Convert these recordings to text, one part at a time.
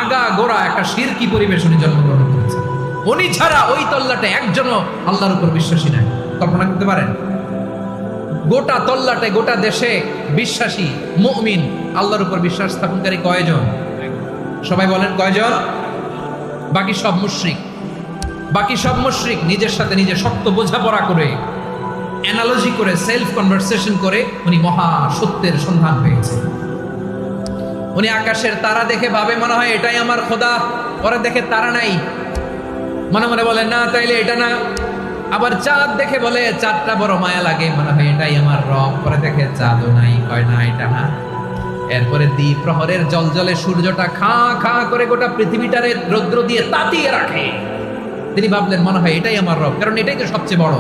আগা গোড়া একটা শিরকি পরিবেশ উনি জন্মগ্রহণ করেছেন। উনি ছাড়া ওই তল্লাটে একজনও আল্লাহর উপর বিশ্বাসী নাই। কল্পনা করতে পারেন? গোটা তল্লাটে গোটা দেশে বিশ্বাসী মুমিন আল্লাহর উপর বিশ্বাস স্থাপনকারী কয়জন? সবাই বলেন কয়জন? বাকি সব মুশরিক। বাকি সব মুশরিক নিজের সাথে নিজে শক্ত বোঝাপড়া করে, অ্যানালজি করে, সেলফ কনভারসেশন করে উনি মহা সত্যের সন্ধান পেয়েছে। উনি আকাশের তারা দেখে ভাবে মনে হয় এটাই আমার খোদা, পরে দেখে তারা নাই, মনে মনে বলে না তাইলে এটা না। আবার চাঁদ দেখে বলে চাঁদটা বড় মায়া লাগে, মনে হয় এটাই আমার রব, পরে দেখে চাঁদও নাই, কয় না এটা না। এরপরে দ্বীপ প্রহরের জলজলে সূর্যটা খা খা করে গোটা পৃথিবীটারে রৌদ্র দিয়ে তাতিয়ে রাখে। তিনি ভাবলেন মনে হয় এটাই আমার রব, কারণ এটাই তো সবচেয়ে বড়।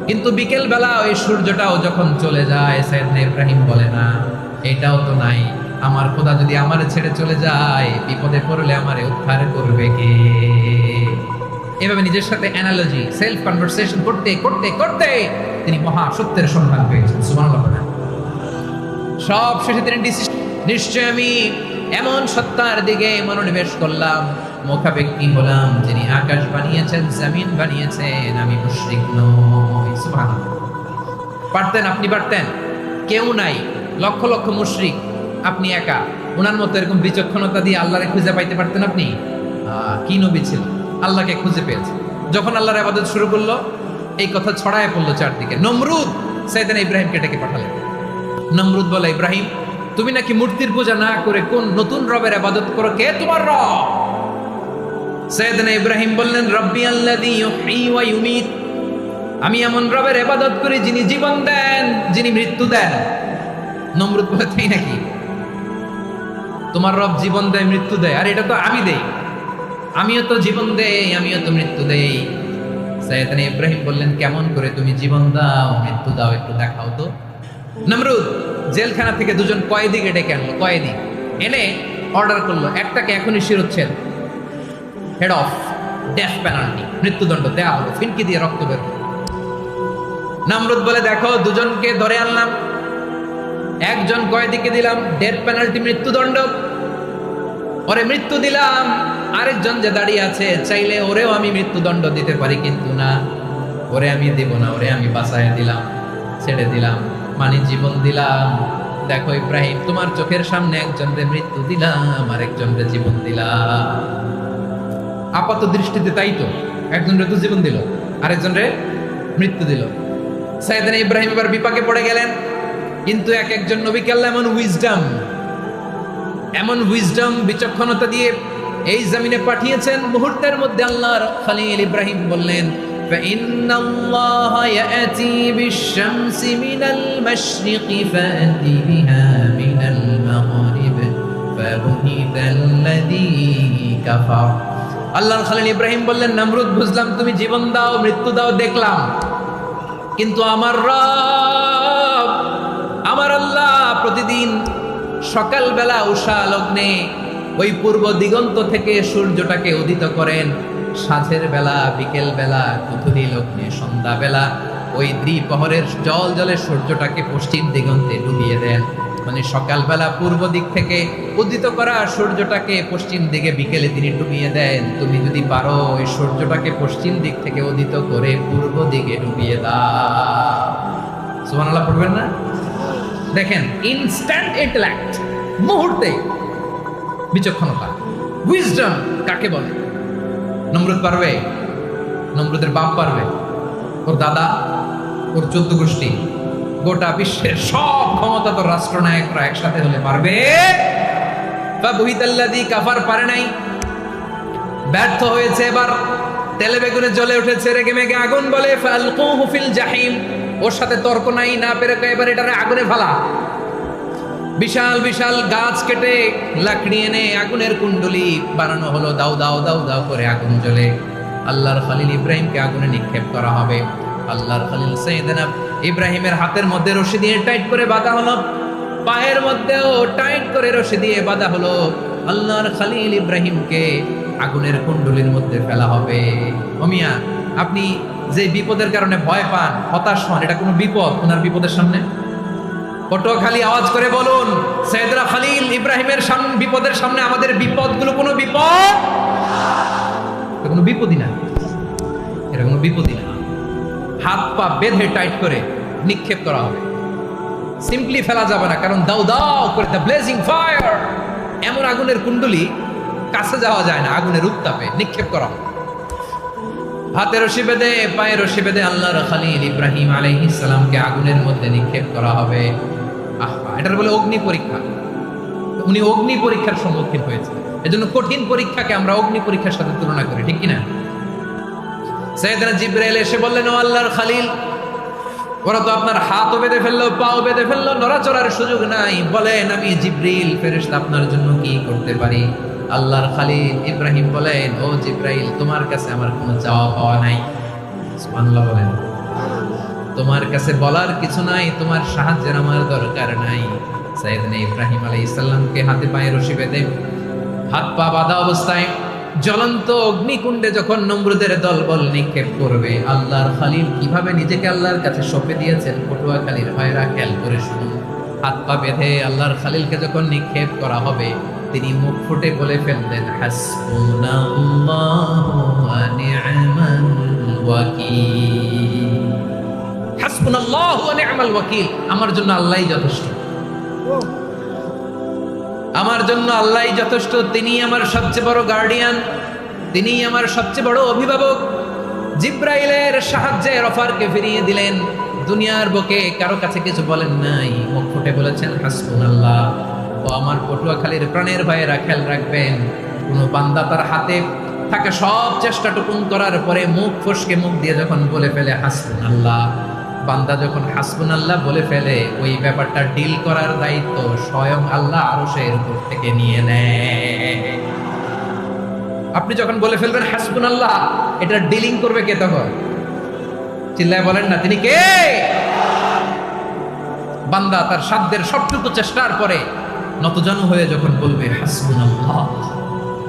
কিন্তু বিকেল বেলা ওই সূর্যটাও যখন চলে যায়, সাইয়েদনা ইব্রাহিম বলে না এটাও তো নাই, আমার খোদা যদি আমারে ছেড়ে চলে যায়, বিপদে পড়লে আমারে উদ্ধার করবে কে? এভাবে নিজের সাথে অ্যানালজি, সেলফ কনভারসেশন করতে করতে করতে তিনি মহা সত্যের সন্ধান পেয়েছেন। সুবহানাল্লাহ। সব শেষে তিনি নিশ্চয় আমি এমন সত্তার দিকে মনোনিবেশ করলাম, মুখাপেক্ষী হলাম, যিনি আকাশ বানিয়েছেন, জমিন বানিয়েছেন, আমি মুশরিক নই। সুবহানাল্লাহ। পারতেন, আপনি পারতেন? কেউ নাই, লক্ষ লক্ষ মুশরিক, আপনি একা। ওনার মতো এরকম বিচক্ষণতা দিয়ে আল্লাহরে খুঁজে পাইতে পারতেন আপনি? কি নবী ছিল, আল্লাহকে খুঁজে পেয়েছে। যখন আল্লাহর ইবাদত শুরু করলো, এই কথা ছড়ায় পড়লো চারদিকে। নমরুদ সাইয়েদনা ইব্রাহিমকে ডেকে পাঠালেন। নমরুদ বলে, ইব্রাহিম তুমি নাকি মূর্তির পূজা না করে কোন নতুন রবের ইবাদত করো, কে তোমার রব? সাইয়েদনা ইব্রাহিম বললেন, রব্বি আল্লাযী ইউহয়ী ওয়া ইউমীত, আমি এমন রবের ইবাদত করি যিনি জীবন দেন, যিনি মৃত্যু দেন। নমরুদ বলে, তাই নাকি? তোমার রব জীবন দেয় মৃত্যু দেয়, আর এটা তো আমি দেই, আমিও তো জীবন দেই, আমিও তো মৃত্যু দেই। সাইয়েদনা ইব্রাহিম বললেন, কেমন করে তুমি জীবন দাও মৃত্যু দাও, একটু দেখাও তো। নমরুদ জেলখানা থেকে দুজন কয়েদিকে ডেকে আনলো। কয়েদি এনে অর্ডার করলো, একটাকে এখনই শিরোচ্ছেদ, হেড অফ, ডেথ পেনাল্টি, মৃত্যুদণ্ড দেয়া হলো, ফিনকি দিয়ে রক্ত বের হলো। নমরুদ বলে, দেখো দুজনকে ধরে আনলাম, একজন কয়েদিকে দিলাম ডেথ পেনাল্টি, মৃত্যুদণ্ড, ওরে মৃত্যু দিলাম। আরেকজন যে দাঁড়িয়ে আছে, চাইলে ওরেও আমি মৃত্যুদণ্ড দিতে পারি, কিন্তু না, ওরে আমি দিব না, ওরে আমি বাঁচায় দিলাম, ছেড়ে দিলাম, মানে জীবন দিলাম। দেখো ইব্রাহিম, তোমার চোখের সামনে একজনরে মৃত্যু দিলাম, আরেকজনরে জীবন দিলাম। আপাত দৃষ্টিতে তাই তো, একজনরে তো জীবন দিল, আরেকজনরে মৃত্যু দিল। সাইয়েদনা ইব্রাহিম এবার বিপাকে পড়ে গেলেন। কিন্তু এক একজন নবীকে আল্লাহ এমন উইজডম বিচক্ষণতা দিয়ে এই জমিনে পাঠিয়েছেন, মুহূর্তের মধ্যে আল্লাহর খলিল ইব্রাহিম বললেন, فإن الله يأتي بالشمس من المشرق فأتي بها من المغرب فبهت الذي كفر। আল্লাহর খলিল ইব্রাহিম বললেন, নমরুদ বুঝলাম তুমি জীবন দাও মৃত্যু দাও দেখলাম, কিন্তু আমার রব, আমার আল্লাহ প্রতিদিন সকালবেলা উষা লগ্নে ওই পূর্ব দিগন্ত থেকে সূর্যটাকে উদিত করেন, সাঁঝের বেলা, বিকেল বেলা, কুথুরি লগ্নে, সন্ধ্যা বেলা ওই দ্বিপ্রহরের জল জলে সূর্যটাকে পশ্চিম দিগন্তে ডুবিয়ে দেন। মানে সকালবেলা পূর্ব দিক থেকে উদিত করা সূর্যটাকে পশ্চিম দিকে বিকেলে তিনি ডুবিয়ে দেন। তুমি যদি পারো ওই সূর্যটাকে পশ্চিম দিক থেকে উদিত করে পূর্ব দিকে ডুবিয়ে দাও। সুবহানাল্লাহ পড়বেন না? দেখেন, ইনস্ট্যান্ট ইন্টেলেক্ট, মুহূর্তে বিচক্ষণতা, উইজডম কাকে বলে? নমরুদ পারবে? নমরুদের বাপ পারবে? ওর দাদা, ওর 14 গোষ্ঠী, গোটা বিশ্বের সব ক্ষমতাধর রাষ্ট্রনায়করা একসাথে হলে পারবে? ফাবুহিতাল্লাযী কাফার পারে নাই, ব্যর্থ হয়েছে। এবার তেলে বেগুনে জ্বলে উঠেছে, রেগে মেগে আগুন বলে, ফালকুহু ফিল জাহিম। ওর সাথে তর্ক নাই, না পেরে এবার এটারে আগুনে ফেলা। বিশাল বিশাল গাছ কেটে লাকড়ি এনে আগুনের কুণ্ডলি বানানো হলো, দাও দাও দাও দাও করে আগুন জ্বলে। আল্লাহর খলিল ইব্রাহিমকে আগুনে নিক্ষেপ করা হবে। আল্লাহর খলিল সাইয়েদনা ইব্রাহিমের হাতের মধ্যে রশি দিয়ে টাইট করে বাঁধা হলো, পায়ের মধ্যেও টাইট করে রশি দিয়ে বাঁধা হলো। আল্লাহর খলিল ইব্রাহিমকে আগুনের কুণ্ডলির মধ্যে ফেলা হবে। ওমিয়া, আপনি যে বিপদের কারণে ভয় পান, হতাশ হন, এটা কোনো বিপদ ওনার বিপদের সামনে? পটুয়াখালী আওয়াজ করে বলুন, সৈয়দনা খলিল ইব্রাহিমের বিপদের সামনে আমাদের বিপদগুলো কোনো বিপদ, এটা কোনো বিপদই না, এটা কোনো বিপদই না। হাত পা বেঁধে টাইট করে নিক্ষেপ করা হবে, সিম্পলি ফেলা যাবে না, কারণ দাও দাও করে দ্য ব্লেজিং ফায়ার, এমন আগুনের কুণ্ডলি, কাছে যাওয়া যায় না, আগুনের উত্তাপে নিক্ষেপ করা হবে। হাতে রশি বেঁধে পায়ে রশি বেঁধে আল্লাহর খলিল ইব্রাহিম আলাইহিস সালামকে আগুনের মধ্যে নিক্ষেপ করা হবে। এটার বলে অগ্নি পরীক্ষা। উনি অগ্নি পরীক্ষার সম্মুখীন হয়েছে, এজন্য কঠিন পরীক্ষাকে আমরা অগ্নি পরীক্ষার সাথে তুলনা করি, ঠিক কিনা? সাইয়েদনা জিবরাইল এসে বললেন, ও আল্লাহর খলিল, ওরা তো আপনার হাতও বেঁধে ফেললো, পাও বেঁধে ফেললো, নড়াচড়ার সুযোগ নাই, বলেন আমি জিবরিল ফেরেশতা আপনার জন্য কি করতে পারি? আল্লাহর খলিল ইব্রাহিম বলেন, ও জিবরাইল, তোমার কাছে আমার কোনো চাওয়া পাওয়া নাই। সুবহানাল্লাহ বলেন। তোমার কাছে বলার কিছু নাই, তোমার সাহায্যের আমার দরকার নাই। সাইয়েদনা ইব্রাহিম আলাইহিস সালামকে হাতে পায়ে রশি বেঁধে হাত পা বাঁধা অবস্থায় জ্বলন্ত অগ্নিকুণ্ডে যখন নমরুদের দলবল নিক্ষেপ করবে, আল্লাহর খলিল কিভাবে নিজেকে আল্লাহর কাছে সঁপে দিয়েছেন পটুয়াখালীর ভাইরা খেয়াল করে শুনুন। হাত পা বেঁধে আল্লাহর খলিলকে যখন নিক্ষেপ করা হবে, তিনি মুখ ফুটে বলে ফেললেন, হাসবুনাল্লাহু ওয়া নি'মাল ওয়াকিল। হাসবুনাল্লাহু ওয়া নি'মাল ওয়াকিল, আমার জন্য আল্লাহই যথেষ্ট, আমার জন্য আল্লাহই যথেষ্ট, তিনি আমার সবচেয়ে বড় গার্ডিয়ান, তিনি আমার সবচেয়ে বড় অভিভাবক। জিব্রাইলের সাহায্যে রফারকে ফিরিয়ে দিলেন, দুনিয়ার বুকে কারো কাছে কিছু বলেন নাই, মুখ ফুটে বলেছেন হাসবুনাল্লাহ। ও আমার পটুয়াখালীর প্রাণের ভাইয়েরা খেয়াল রাখবেন, কোনো বান্দা তার হাতে থাকা সব চেষ্টাটুকুন করার পরে মুখ ফসকে মুখ দিয়ে যখন বলে ফেলে হাসবুনাল্লাহ, বান্দা যখন হাসবুনাল্লাহ বলে ফেলে, ওই ব্যাপারটা ডিল করার দায়িত্ব স্বয়ং আল্লাহ আরশের উপর থেকে নিয়ে নেয়। আপনি যখন বলে ফেলবেন হাসবুনাল্লাহ, এটা ডিলিং করবে কে তখন? চিল্লায় বলেন না, তিনি কে? বান্দা তার সাধ্যের সবটুকু চেষ্টার পরে নতজানু হয়ে যখন বলবে হাসবুনাল্লাহ,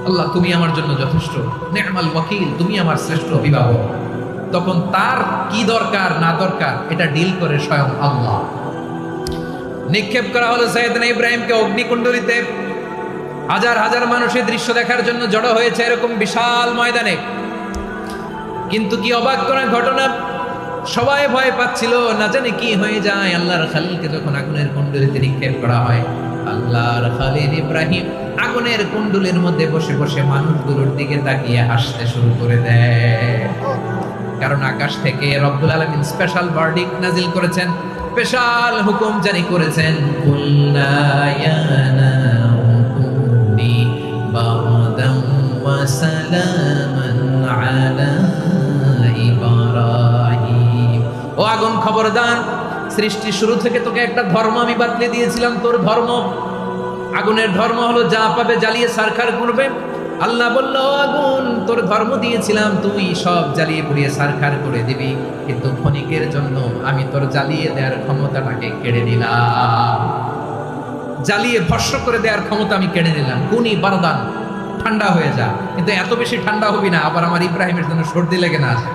আল্লাহ তুমি আমার জন্য যথেষ্ট, নি'মাল ওয়াকিল, তুমি আমার শ্রেষ্ঠ অভিভাবক, তখন তার কি দরকার না দরকার এটা ডিল করে স্বয়ং আল্লাহ। নিক্ষেপ করা হলো সাইয়েদনা ইব্রাহিমকে অগ্নিকুণ্ডলিতে। হাজার হাজার মানুষের দৃশ্য দেখার জন্য জড়ো হয়েছে এরকম বিশাল ময়দানে, কিন্তু কি অবাক করা ঘটনা, সবাই ভয় পাচ্ছিল, না জানে কি হয়ে যায়। আল্লাহর খলিলকে যখন আগুনের কুণ্ডলিতে নিক্ষেপ করা হয়, আল্লাহর খলিল ইব্রাহিম আগুনের কুণ্ডলীর মধ্যে বসে বসে মানুষগুলোর দিকে তাকিয়ে হাসতে শুরু করে দেয়, কারণ আকাশ থেকে রব্বুল আলামিন স্পেশাল ভার্ডিক্ট নাজিল করেছেন, স্পেশাল হুকুম জারি করেছেন, কুল্লা ইয়া নারু কুনি বারদান ওয়া সালামান আলা ইব্রাহিম। ও আগুন খবরদার, সৃষ্টি শুরু থেকে তোকে একটা ধর্ম আমি বাতলে দিয়েছিলাম, তোর ধর্ম, আগুনের ধর্ম হলো যা পাবে জ্বালিয়ে সারখার করবে। আল্লাহ বলল, আগুন তোর ধর্ম দিয়েছিলাম, তুই সব জ্বালিয়ে পুড়িয়ে সারখার করে দিবি, কিন্তু ক্ষণিকের জন্য আমি তোর জ্বালিয়ে দেওয়ার ক্ষমতাটাকে কেড়ে নিলাম, জ্বালিয়ে ভস্ম করে দেওয়ার ক্ষমতা আমি কেড়ে নিলাম। কুনি বারদান, ঠান্ডা হয়ে যা, কিন্তু এত বেশি ঠান্ডা হবি না আবার আমার ইব্রাহিমের জন্য সর্দি লেগে না আসে।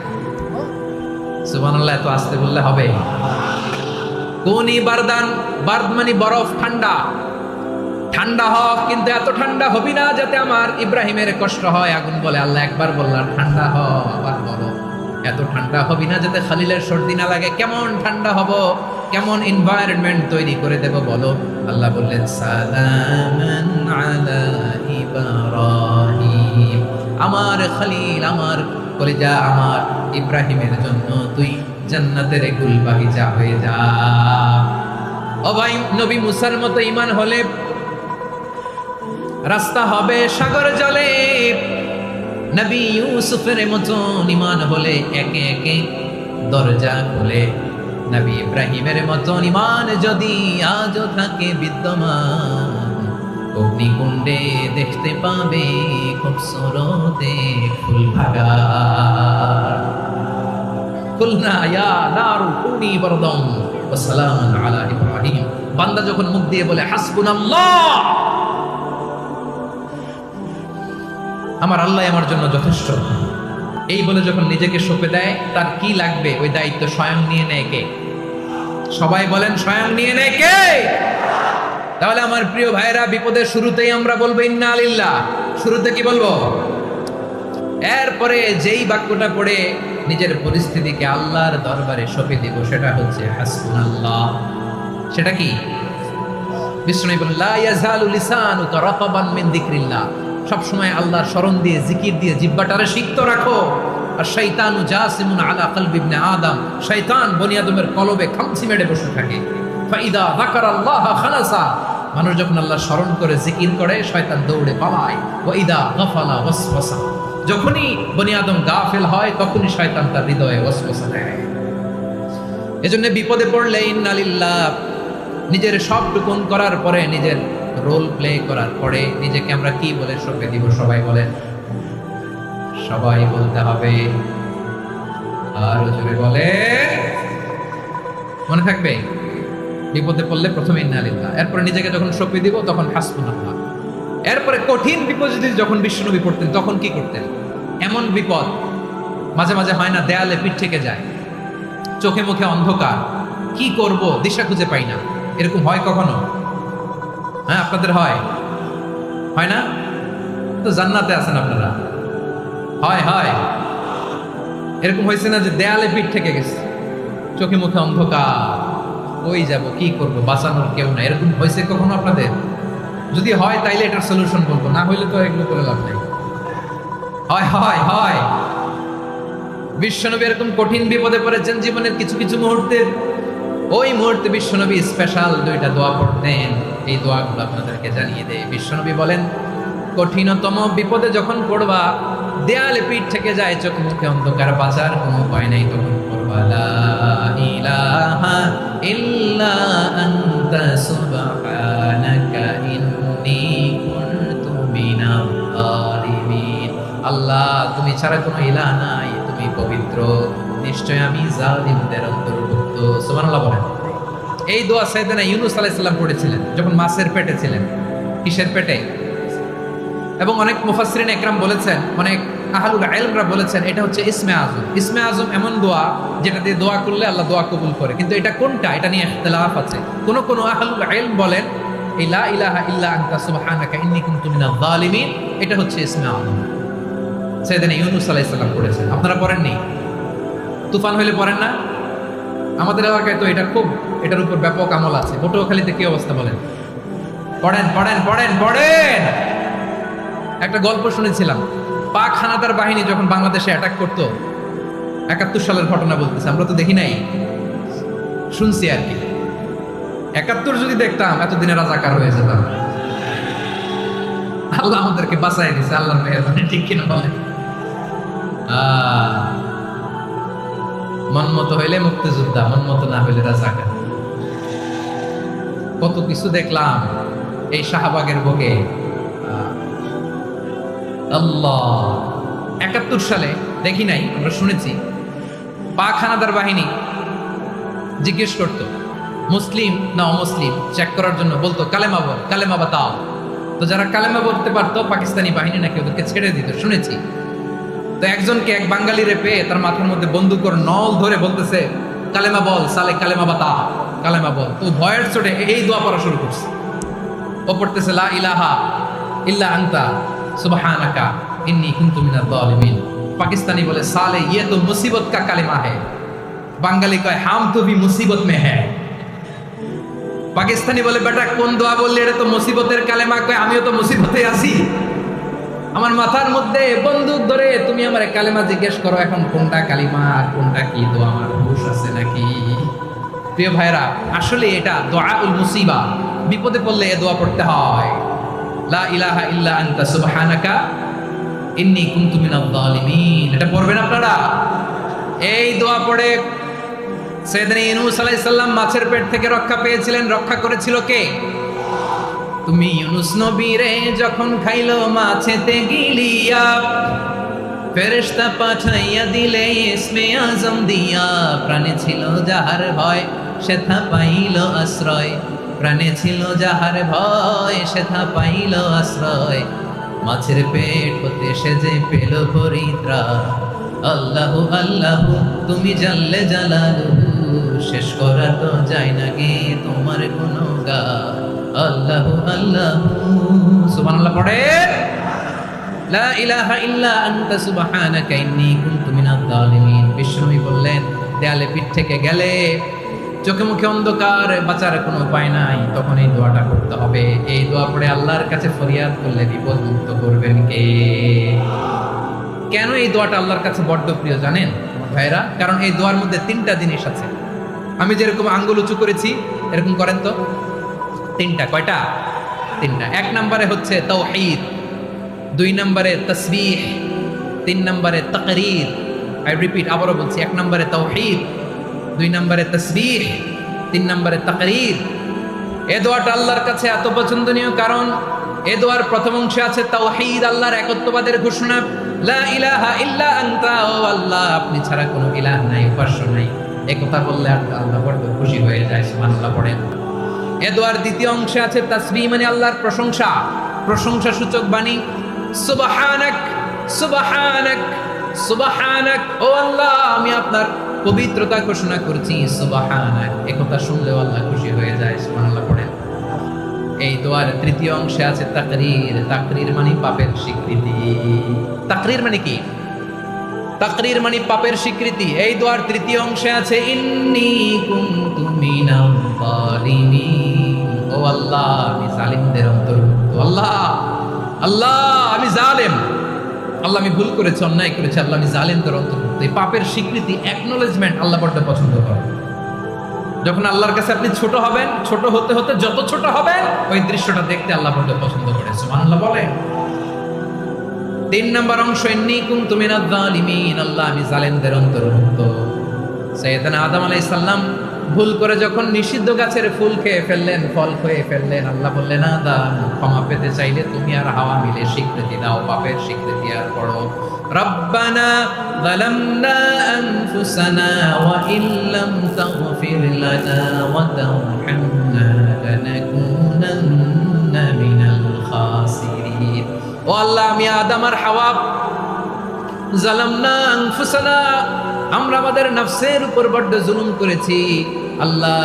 সুবহানাল্লাহ, এত আস্তে বললে হবে? কুনি বারদান, বারদ মানে বরফ, ঠান্ডা, ঠান্ডা হক, কিন্তু এত ঠান্ডা হবি না যাতে আমার ইব্রাহিমের কষ্ট হয়। আগুন বলে, আল্লাহ একবার বললাম ঠান্ডা হ, আবার বলো এত ঠান্ডা হবি না যাতে খলিলের সর্দি না লাগে। কেমন ঠান্ডা হব, কেমন এনভায়রনমেন্ট তৈরি করে দেব বলো? আল্লাহ বললেন, সালামান আলা ইব্রাহিম, আমার খলিল, আমার কলিজা, আমার ইব্রাহিমের জন্য তুই জান্নাতের গুলবাগিচা হয়ে যা। ও ভাই, নবী মুসার মতো ঈমান হলে রাস্তা হবে সাগর জলে, নবী ইউসুফের মতন ঈমান হলে একে একে দরজা খুলে, নবী ইব্রাহিমের মতন ঈমান যদি আজও থাকে বিদ্যমান, অগ্নিকুণ্ডে দেখতে পাবে খুবসুরত ফুল বাগান। কুলনা ইয়া নারু কুনি বারদান ওয়া সালামান আলা ইব্রাহিম। বান্দা যখন মুখ দিয়ে বলে হাসবুনাল্লাহ, আমার আল্লাহ আমার জন্য যথেষ্ট, এই বলে যখন নিজেকে সঁপে দেয়, তার কি লাগবে ওই দায়িত্ব স্বয়ং নিয়ে নেয় কে? সবাই বলেন স্বয়ং নিয়ে নেয় কে? তাহলে আমার প্রিয় ভাইরা, বিপদের শুরুতেই আমরা বলবো ইন্না লিল্লাহ। শুরুতে কি বলবো? এরপরে যেই বাক্যটা পড়ে নিজের পরিস্থিতিকে আল্লাহর দরবারে সঁপে দিব, সেটা হচ্ছে হাসবুনাল্লাহ। সেটা কি? বিষ্ণু বলেন লা ইয়াজালু লিসানুকা রাতাবান মিন যিকরিল্লাহ। সব সময় আল্লাহর স্মরণ দিয়ে, জিকির দিয়ে জিহ্বাটারে সিক্ত রাখো। আর শয়তানু জাসিমুন আলা কলবি ইবনে আদম, শয়তান বনি আদমের কলবে খামচি মেরে বসে থাকে। ফাইদা যাকারাল্লাহ খালাসা, মানুষ যখন আল্লাহর স্মরণ করে জিকির করে শয়তান দৌড়ে পালায়। ওয়া ইদা গাফালা ওয়াসওয়াসা, যখনই বনি আদম গাফেল হয় তখনই শয়তান তার হৃদয়ে ওয়াসওয়াসা দেয়। এজন্য বিপদে পড়লে ইন্না লিল্লাহ, নিজের সব টুকুন করার পরে, নিজের রোল প্লে করার পরে নিজেকে আমরা কি বলে সঁপে দিব? সবাই বলেন, সবাই বলতে হবে। আর জোরে বলে, মনে থাকবে বিপদে পড়লে প্রথমে ইন্না লিল্লাহ, এরপরে নিজেকে যখন সঁপে দিব তখন হাসবুনাল্লাহ। এরপরে কঠিন বিপদ যদি যখন বিশ্বনবী পড়তেন তখন কি করতেন? এমন বিপদ মাঝে মাঝে হয় না, দেয়ালে পিঠ থেকে যায়, চোখে মুখে অন্ধকার, কি করব দিশা খুঁজে পাই না, এরকম হয় কখনো? হ্যাঁ, আপনাদের হয়? হয় না? তো জান্নাতে আছেন আপনারা। হয় হয় এরকম হয়েছে না যে দেয়ালে পিঠ থেকে গেছে, চোখে মুখে অন্ধকার, ওই যাব, কি করব, বাঁচানোর কেউ না, এরকম হয়েছে কখনো আপনাদের? যদি হয় তাইলে এটার সলিউশন বলবো, না হইলে তো এগুলো করে লাভ নেই। হয় হয় হয় বিশ্বনবী এরকম কঠিন বিপদে পড়েছেন জীবনের কিছু কিছু মুহূর্তে। ওই মুহূর্তে বিশ্বনবী স্পেশাল 2টা দোয়া পড়তেন। এই দোয়াগুলো আপনাদেরকে জানিয়ে দেয়। বিশ্বনবী বলেন, কঠিনতম বিপদে যখন পড়বা, দেয়ালে পিঠ থেকে যায়, চোখ মুখে অন্ধকার, বাঁচার কোনো উপায় নাই, তখন পড়বা লা ইলাহা ইল্লা আনতা সুবহানাকা ইন্নী কুনতু মিনাল যালিমিন। আল্লাহ, তুমি ছাড়া কোনো ইলাহ নাই, তুমি পবিত্র, নিশ্চয় আমি জালিমদের অন্তর্ভুক্ত। সুবহানাল্লাহ বলেন। এই দোয়া সাইয়েদনা ইউনূস আলাইহিস সালাম পড়েছিলেন যখন মাছের পেটে ছিলেন। কিসের পেটে? এবং অনেক মুফাসসিরিন একরাম বলেছেন, অনেক আহলুল ইলমরা বলেছেন, এটা হচ্ছে ইসমে আযম। ইসমে আযম এমন দোয়া যেটা দিয়ে দোয়া করলে আল্লাহ দোয়া কবুল করে, কিন্তু এটা কোনটা, এটা নিয়ে ইখতিলাফ আছে। কোন কোন আহলুল ইলম বলেন এই লা ইলাহা ইল্লা আনতা সুবহানাকা ইন্নী কুনতু মিনাল যালিমিন, এটা হচ্ছে ইসমে আযম। সাইয়েদনা ইউনূস আলাইহিস সালাম পড়েছেন। আপনারা পড়েননি? তুফান হইলে পড়েন না? আমাদের এলাকায় তো এটা খুব, এটার উপর ব্যাপক আমল আছে। পটুয়াখালীতে কি অবস্থা বলেন? পড়েন পড়েন পড়েন পড়েন। একটা গল্প শুনেছিলাম, পাক হানাদার বাহিনী যখন বাংলাদেশে অ্যাটাক করতো, 71 সালের ঘটনা বলতেছে, আমরা তো দেখি নাই, শুনছি আর কি। 71 যদি দেখতাম এতদিনে রাজাকার হয়ে যেতাম। আল্লাহ আমাদেরকে বাঁচাই দিছে, আল্লাহর মেহেরবানি, ঠিক কিনা বলেন? মন মতো হইলে মুক্তিযোদ্ধা, মন মতো না হইলে রাজাকার। কত কিছু দেখলাম এই শাহবাগের বুকে। আল্লাহ, 71 সালে দেখি নাই, আমরা শুনেছি। পাক হানাদার বাহিনী জিজ্ঞেস করতো মুসলিম না অমুসলিম চেক করার জন্য, বলতো কালেমা বল, কালেমা বাতাও। তো যারা কালেমা বলতে পারতো পাকিস্তানি বাহিনী নাকি ওদেরকে ছেড়ে দিত, শুনেছি। তো একজনকে, এক বাঙালিরে পেয়ে তার মাথার মধ্যে বন্দুক করে নল ধরে বলতেছে কালেমা বল সালে, কালেমা বাতা, কালেমা বল। তো ভয়ের চোটে এই দোয়া পড়া শুরু করছে। ও পড়তেছে লা ইলাহা ইল্লা আনতা সুবহানাকা ইন্নী কুনতু মিনাল যালিমিন। পাকিস্তানি বলে সালে ये तो मुसीबत का कलेमा है। বাঙালি কয় হাম তো ভি মুসিবত মে হ্যায়। পাকিস্তানি বলে বেটা কোন দোয়া বললি, এটা তো মুসিবতের কালেমা। কয় আমিও তো মুসিবতে আছি, আমার মাথার মধ্যে বন্দুক ধরে তুমি আমার কালেমা জিজ্ঞেস করো, এখন কোনটা কালিমা আর কোনটা কি দোয়া, আমার হুঁশ আছে নাকি? প্রিয় ভাইরা, আসলে এটা দুআউল মুসিবা, বিপদে পড়লে এই দোয়া পড়তে হয়। লা ইলাহা ইল্লা আনতা সুবহানাকা ইন্নী কুনতু মিনাল যালিমিন। এটা পড়বেন আপনারা। এই দোয়া পড়ে সাইয়েদনা ইউনূস আলাইহিস সালাম মাছের পেট থেকে রক্ষা পেয়েছিলেন। রক্ষা করেছিল কে? তুমি ইউনূস নবী রে যখন খাইলো মাছেতে গিলিয়া, ফেরেশতা পাঠাইয়া দিলে ইসমে আযম দিয়া। প্রাণে ছিল যাহার ভয় সেথা পাইল আশ্রয়, প্রাণে ছিল যাহার ভয় সেথা পাইল আশ্রয়। মাছের পেট হতে সে যে পেল পরিত্রাণ। আল্লাহু আল্লাহু তুমি জাল্লে জালালুহু শেষ করা তো যায় না গে তোমার গুণগান। আল্লাহ আল্লাহ সুবহানাল্লাহ পড়েন। লা ইলাহা ইল্লা আনতা সুবহানাকা ইন্নী কুনতু মিনাজ জালিমিন। বিষ্ণুই বললেন, দেয়ালে পিঠ থেকে গেলে, চোখে মুখে অন্ধকার, বাঁচার কোনো উপায় নাই, তখন এই দোয়াটা করতে হবে। এই দোয়া পড়ে আল্লাহর কাছে ফরিয়াদ করলে বিপদ মুক্ত করবেন কে? কেন এই দোয়াটা আল্লাহর কাছে বড্ড প্রিয় জানেন ভাইরা? কারণ এই দোয়ার মধ্যে তিনটা জিনিস আছে। আমি যেরকম আঙ্গুল উঁচু করেছি এরকম করেন তো। তিনটা। কয়টা? তিনটা। এক নম্বরে হচ্ছে তাওহীদ, দুই নম্বরে তাসবিহ, তিন নম্বরে তাকরীর। আই রিপিট, আবারও বলছি, এক নম্বরে তাওহীদ, দুই নম্বরে তাসবিহ, তিন নম্বরে তাকরীর। এই দোয়াটা আল্লাহর কাছে এত পছন্দনীয় কারণ এই দোয়ার প্রথম অংশে আছে তাওহীদ, আল্লাহর একত্ববাদের ঘোষণা। লা ইলাহা ইল্লা আনতা, ও আল্লাহ আপনি ছাড়া কোনো ইলাহ নাই, উপাস্য নাই। এই কথা বললে আল্লাহ বড় খুশি হয়ে যায়। সুবহানাল্লাহ পড়েন। এই দোয়ার দ্বিতীয় অংশে আছে তাসবিহ, মানে আল্লাহর প্রশংসা, প্রশংসা সূচক বাণী। সুবহানাক সুবহানাক সুবহানাক, ও আল্লাহ আমি আপনার পবিত্রতা ঘোষণা করছি। সুবহানাক, এই কথা শুনলেও আল্লাহ খুশি হয়ে যায়। সুবহানাল্লাহ পড়েন। এই দোয়ার তৃতীয় অংশে আছে তাকরীর। তাকরীর মানে পাপের স্বীকৃতি। তাকরীর মানে কি? তাকরীর মানে পাপের স্বীকৃতি। এই দোয়ার তৃতীয় অংশে আছে ইন্নী কুনতু মিনাল জালিমিন, ও আল্লাহ আমি জালিমদের অন্তর্ভুক্ত। আল্লাহ আল্লাহ আমি জালেম, আল্লাহ আমি ভুল করেছি, অন্যায় করেছি, আল্লাহ আমি জালিমদের অন্তর্ভুক্ত। এই পাপের স্বীকৃতি, অ্যাকনোলেজমেন্ট আল্লাহ বড় পছন্দ করে। যখন আল্লাহর কাছে আপনি ছোট হবেন, ছোট হতে হতে যত ছোট হবেন ওই দৃশ্যটা দেখতে আল্লাহ বড় পছন্দ করে। সুবহানাল্লাহ বলে। তিন নম্বর অংশ ইন্নী কুনতু মিনাজ জালিমিন, আল্লাহ আমি জালেমদের অন্তর্ভুক্ত। সাইয়েদনা আদম আলাইহিস সালাম ভুল করে যখন নিষিদ্ধ গাছের ফুল খেয়ে ফেললেন, ফল খেয়ে ফেললেন, আল্লাহ বললেন আদম ক্ষমা পেতে চাইলে তুমি আর হাওয়া মিলে স্বীকৃতি দাও, পাপের স্বীকৃতি আর পড়ো। রব্বানা যালামনা আনফুসানা ওয়া ইল্লাম তাগফির লানা ওয়া তারহামনা লানাকুনান্না মিনাল খাসিরিন। ও আল্লাহ আমি আদম আর হাওয়া যালামনা আনফুসানা, আমরা আমাদের নফসের উপর বড্ড জুলুম করেছি। আল্লাহ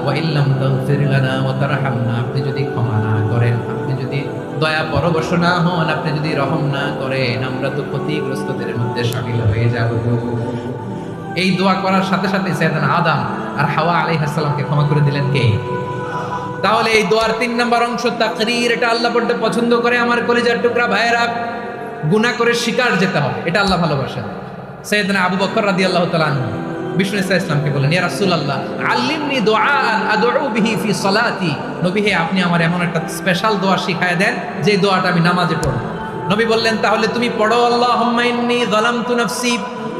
ওয়া ইল্লাম তাগফির লানা ওয়া তারহামনা, আপনি যদি ক্ষমা না করেন, আপনি যদি দয়া পরবশ না হন, আপনি যদি রহম না করেন, আমরা তো ক্ষতিগ্রস্তদের মধ্যে শামিল হয়ে যাব। এই দোয়া করার সাথে সাথে সাইয়েদনা আদম আর হাওয়া আলাইহিস সালামকে ক্ষমা করে দিলেন কে? তাহলে এই দোয়ার তিন নম্বর অংশ তাকরীর, এটা আল্লাহ বড্ড পছন্দ করে। আমার কলিজার টুকরা ভাইয়েরা, গুনাহ করে শিকার যেতে হবে, এটা আল্লাহ ভালোবাসেন। সাইয়েদনা আবু বকর রাদিয়াল্লাহু তাআলা আনহু বিষ্ণু ইসলামকে বলেন, ইয়া রাসূলুল্লাহ আল্লিমনি দুআআন আদউ বিহি ফি সালাতি, নবী হে আপনি আমার এমন একটা স্পেশাল দোয়া শিখায় দেন যে দোয়াটা আমি নামাজে পড়ব। নবী বললেন, তাহলে তুমি পড়ো আল্লাহুম্মা ইন্নী যালামতু নাফসি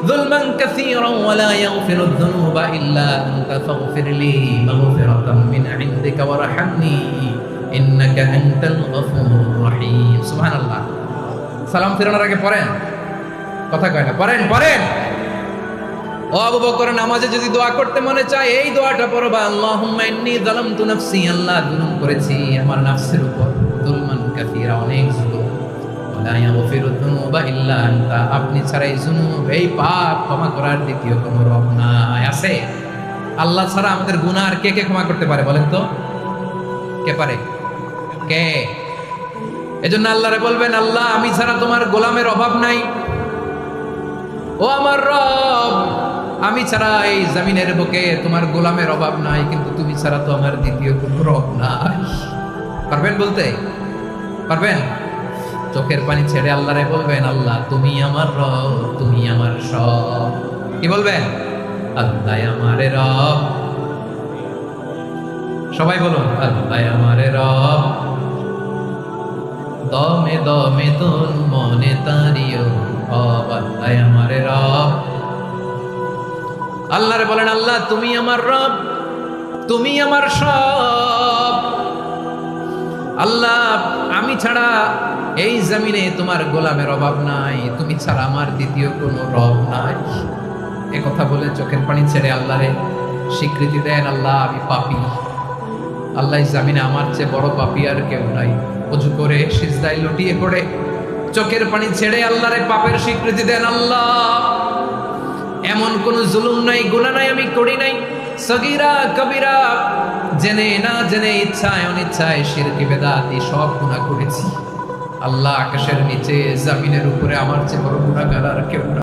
যুলমান কাসীরান ওয়া লা ইয়াগফিরুয যুনুবা ইল্লা আনতা ফাগফিরলি মাগফিরাতাম মিন ইনদিকা ওয়ারহামনি ইন্নাকা আনতাল গফুরুর রহিম। সুবহানাল্লাহ। সালাম ফেরানোর আগে পড়েন, কথা কয় না, পড়েন পড়েন। ও আবু বকর, নামাজে যদি দোয়া করতে মনে চায় এই দোয়াটা পড়বা, আল্লাহুম্মা ইন্নী যালামতু নাফসি, আল্লাহ জুলুম করেছি আমার নফসের উপর, যুলমান কাসীরা, অনেক জুলুম, ওয়া লা ইয়াগফিরুয যুনুবা ইল্লা আনতা, আপনি ছাড়া এই জুনুব, এই পাপ ক্ষমা করার দ্বিতীয় কোনো রব নাই। আছে? আল্লাহ ছাড়া আমাদের গুনাহ আর কে কে ক্ষমা করতে পারে বলেন তো? কে পারে? কে? এজন্য আল্লাহরে বলবেন, আল্লাহ আমি ছাড়া তোমার গোলামের অভাব নাই। ও আমার রব, আমি ছাড়া এই জমিনের বুকে তোমার গোলামের অভাব নাই, কিন্তু তুমি ছাড়া তো আমার দ্বিতীয় কোনো রব নাই। পারবেন বলতে? পারবেন? চোখের পানি ছেড়ে আল্লাহরে বলবেন, আল্লাহ তুমি আমার রব, তুমি আমার সব। কি বলবেন? আল্লাহ আমারে রব। সবাই বলুন, আল্লাহ আমারে রব, দমে দমে তোর মনে তারিও রব, আল্লাহ আমারে রব। আল্লাহরে বলেন, আল্লাহ তুমি আমার রব, তুমি আমার সব। আল্লাহ আমি ছাড়া এই জমিনে তোমার গোলামের অভাব নাই, তুমি ছাড়া আমার দ্বিতীয় কোনো রব নাই। এ কথা বলে চোখের পানি ছেড়ে আল্লাহরে স্বীকৃতি দেন, আল্লাহ আমি পাপী, আল্লাহ জামিনে আমার চেয়ে বড় পাপী আর কেউ নাই। ওযু করে সিজদায় লুটিয়ে পড়ে চোখের পানি ছেড়ে আল্লাহরে পাপের স্বীকৃতি দেন, আল্লাহ এমন কোন জুলুম নাই, গুনাহ নাই আমি করি নাই, সগীরা কবিরা, জেনে না জেনে, ইচ্ছায় অনিচ্ছায়, শিরকি বেদাতি সব গুনাহ করেছি। আল্লাহ, আকাশের নিচে জমিনের উপরে আমার চেয়ে বড় গুনাহগার আর কেউ না।